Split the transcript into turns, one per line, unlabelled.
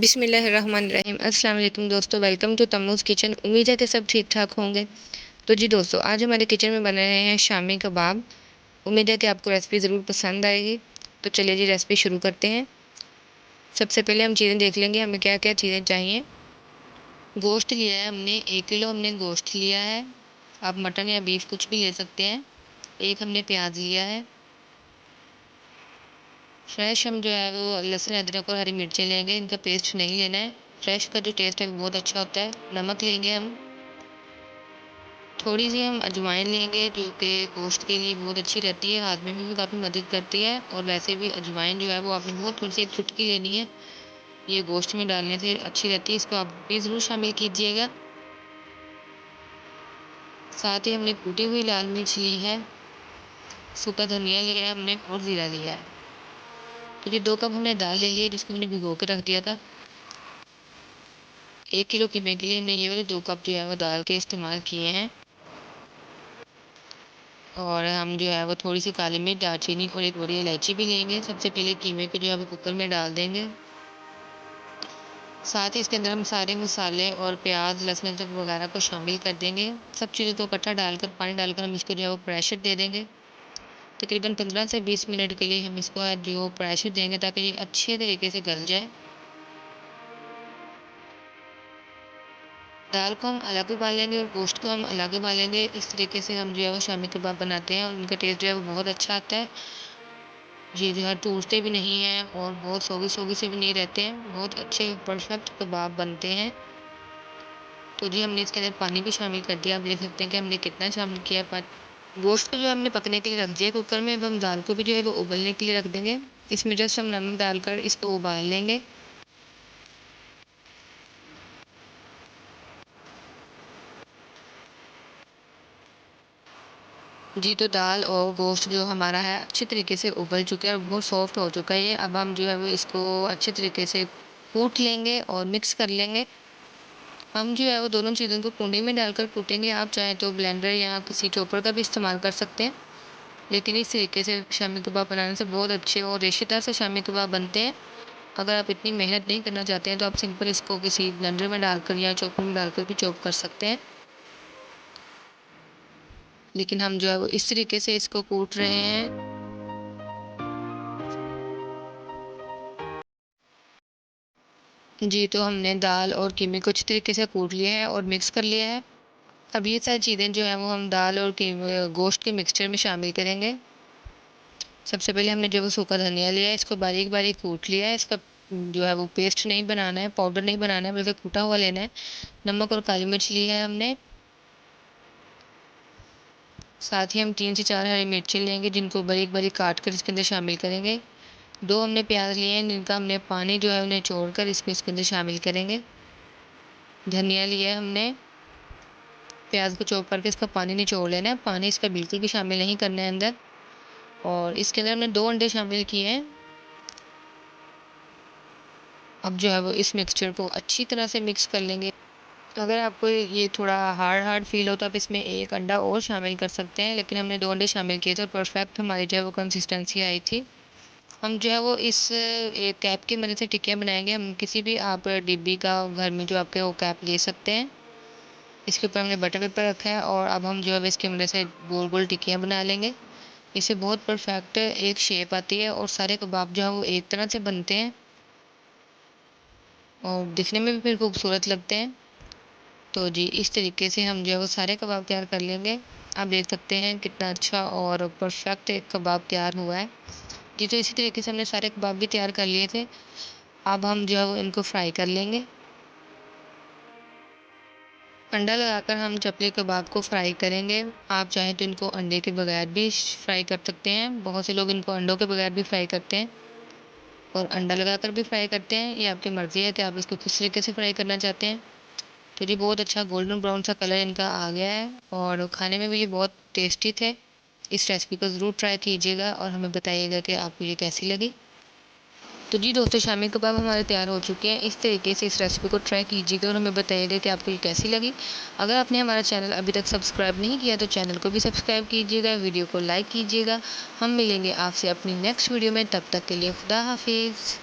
बिस्मिल्लाहिर्रहमानिर्रहीम। अस्सलाम वालेकुम दोस्तों, वेलकम टू तम्मूज़ किचन। उम्मीद है कि सब ठीक ठाक होंगे। तो जी दोस्तों, आज हमारे किचन में बन रहे हैं शामी कबाब। उम्मीद है कि आपको रेसिपी ज़रूर पसंद आएगी। तो चलिए जी रेसिपी शुरू करते हैं। सबसे पहले हम चीज़ें देख लेंगे हमें क्या क्या चीज़ें चाहिए। गोश्त लिया है हमने 1 किलो हमने गोश्त लिया है। आप मटन या बीफ कुछ भी ले सकते हैं। एक हमने प्याज लिया है। फ्रेश हम जो है वो लहसुन अदरक और हरी मिर्चें लेंगे, इनका पेस्ट नहीं लेना है। फ्रेश का जो टेस्ट है वो बहुत अच्छा होता है। नमक लेंगे हम, थोड़ी सी हम अजवाइन लेंगे जो कि गोश्त के लिए बहुत अच्छी रहती है, हाथ में भी काफ़ी मदद करती है। और वैसे भी अजवाइन जो है वो आपने बहुत थोड़ी सी एक चुटकी लेनी है, ये गोश्त में डालने से अच्छी रहती है, इसको आप भी ज़रूर शामिल कीजिएगा। साथ ही हमने कूटी हुई लाल मिर्च ली है, सूखा धनिया लिया है हमने और ज़ीरा लिया है। तो ये 2 कप हमने दाल ले ली है जिसको हमने भिगो के रख दिया था। 1 किलो कीमे के लिए हमने ये वाले 2 कप जो है वो दाल के इस्तेमाल किए हैं। और हम जो है वो थोड़ी सी काली मिर्च, दालचीनी और एक बड़ी इलायची भी लेंगे। सबसे पहले कीमे को जो है वो कुकर में डाल देंगे। साथ ही इसके अंदर हम सारे मसाले और प्याज, लहसुन अदरक वगैरह को शामिल कर देंगे। सब चीज़ों को इकट्ठा डालकर पानी डालकर हम इसको जो है वो प्रेशर दे देंगे। तकरीबन 15 से 20 मिनट के लिए हम इसको जो प्रेशर देंगे ताकि ये अच्छे तरीके से गल जाए। दाल को हम अलग उबालेंगे और गोश्त को हम अलग उबालेंगे। इस तरीके से हम जो है वो शामी कबाब बनाते हैं और उनका टेस्ट जो है वो बहुत अच्छा आता है। ये जो है टूटते भी नहीं हैं और बहुत सोगी सोगी से भी नहीं रहते हैं, बहुत अच्छे परफेक्ट कबाब बनते हैं। तो जी हमने इसके अंदर पानी भी शामिल कर दिया। आप देख सकते हैं कि हमने कितना शामिल किया है पानी। गोश्त को जो हमने पकने के लिए रख दिया कुकर में, अब हम दाल को भी जो है वो उबलने के लिए रख देंगे। इसमें जस्ट हम नमक डालकर इसको उबाल लेंगे। जी तो दाल और गोश्त जो हमारा है अच्छे तरीके से उबल चुका है और बहुत सॉफ्ट हो चुका है ये। अब हम जो है वो इसको अच्छे तरीके से कूट लेंगे और मिक्स कर लेंगे। हम जो है वो दोनों चीज़ों को कूंडी में डालकर कूटेंगे। आप चाहें तो ब्लेंडर या किसी चॉपर का भी इस्तेमाल कर सकते हैं, लेकिन इस तरीके से शामी कबाब बनाने से बहुत अच्छे और रेशेदार से शामी कबाब बनते हैं। अगर आप इतनी मेहनत नहीं करना चाहते हैं तो आप सिंपल इसको किसी ब्लेंडर में डालकर या चॉपर में डालकर भी चॉप कर सकते हैं, लेकिन हम जो है वो इस तरीके से इसको कूट रहे हैं। जी तो हमने दाल और कीमे को अच्छी तरीके से कूट लिया है और मिक्स कर लिया है। अब ये सारी चीज़ें जो है वो हम दाल और कीमे गोश्त के मिक्सचर में शामिल करेंगे। सबसे पहले हमने जो वो सूखा धनिया लिया है, इसको बारीक बारीक कूट लिया है। इसका जो है वो पेस्ट नहीं बनाना है, पाउडर नहीं बनाना है, बल्कि कूटा हुआ लेना है। नमक और काली मिर्च लिया है हमने। साथ ही हम 3 से 4 हरी मिर्ची लेंगे जिनको बारीक बारीक काट कर इसके अंदर शामिल करेंगे। 2 हमने प्याज लिए हैं जिनका हमने पानी जो है उन्हें छोड़कर इसके अंदर शामिल करेंगे। धनिया लिया है हमने, प्याज को चॉप करके इसका पानी निचोड़ लेना है, पानी इसका बिल्कुल भी शामिल नहीं करना है अंदर। और इसके अंदर हमने 2 अंडे शामिल किए हैं। अब जो है वो इस मिक्सचर को अच्छी तरह से मिक्स कर लेंगे। तो अगर आपको ये थोड़ा हार्ड हार्ड फील हो तो आप इसमें 1 अंडा और शामिल कर सकते हैं, लेकिन हमने 2 अंडे शामिल किए थे और परफेक्ट हमारी जो है वो कंसिस्टेंसी आई थी। हम जो है वो इस एक कैप की मदद से टिक्कियाँ बनाएंगे। हम किसी भी आप डिब्बी का घर में जो आपके वो कैप ले सकते हैं। इसके ऊपर हमने बटर पेपर रखा है और अब हम जो है इसकी मदद से गोल गोल टिक्कियाँ बना लेंगे। इससे बहुत परफेक्ट एक शेप आती है और सारे कबाब जो है वो एक तरह से बनते हैं और दिखने में भी फिर खूबसूरत लगते हैं। तो जी इस तरीके से हम जो है वो सारे कबाब तैयार कर लेंगे। आप देख सकते हैं कितना अच्छा और परफेक्ट एक कबाब तैयार हुआ है। जी तो इसी तरीके से हमने सारे कबाब भी तैयार कर लिए थे। अब हम जो है वो इनको फ्राई कर लेंगे। अंडा लगाकर हम चपले कबाब को फ्राई करेंगे। आप चाहें तो इनको अंडे के बगैर भी फ्राई कर सकते हैं। बहुत से लोग इनको अंडों के बगैर भी फ्राई करते हैं और अंडा लगाकर भी फ्राई करते हैं। ये आपकी मर्ज़ी है कि आप इसको किस तरीके से फ्राई करना चाहते हैं। तो जी बहुत अच्छा गोल्डन ब्राउन सा कलर इनका आ गया है और खाने में भी ये बहुत टेस्टी थे। इस रेसिपी को ज़रूर ट्राई कीजिएगा और हमें बताइएगा कि आपको ये कैसी लगी। तो जी दोस्तों, शामी कबाब हमारे तैयार हो चुके हैं। इस तरीके से इस रेसिपी को ट्राई कीजिएगा और हमें बताइएगा कि आपको ये कैसी लगी। अगर आपने हमारा चैनल अभी तक सब्सक्राइब नहीं किया तो चैनल को भी सब्सक्राइब कीजिएगा, वीडियो को लाइक कीजिएगा। हम मिलेंगे आपसे अपनी नेक्स्ट वीडियो में, तब तक के लिए खुदा हाफिज़।